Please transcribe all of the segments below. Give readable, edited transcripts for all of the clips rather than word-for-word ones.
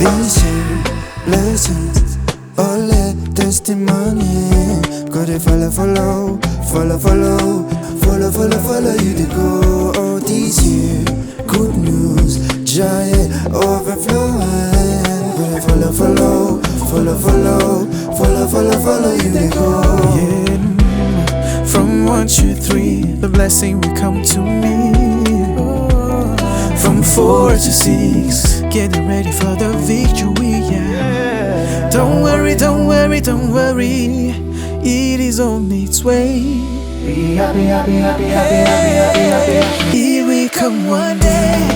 This year, blessings, all that testimony. Go they follow you to go. Oh, this year, good news, giant overflowing. Go they follow you to go. Yeah. From 1 to 3, the blessing will come to me. From 4 to 6, getting ready for the victory. Yeah. Don't worry, it is on its way. Be happy. It will come one day,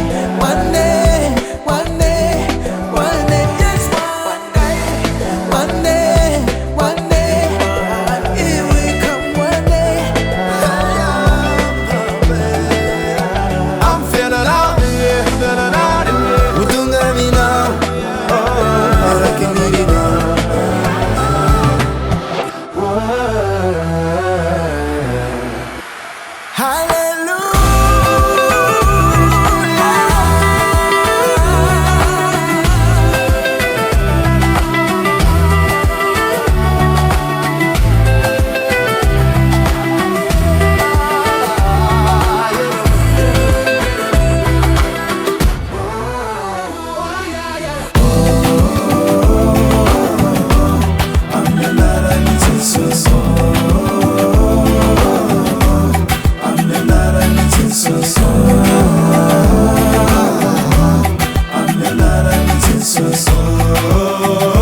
yes, one day, it will come one day. I'm feeling out, we don't got me now. Oh, I can make it now. So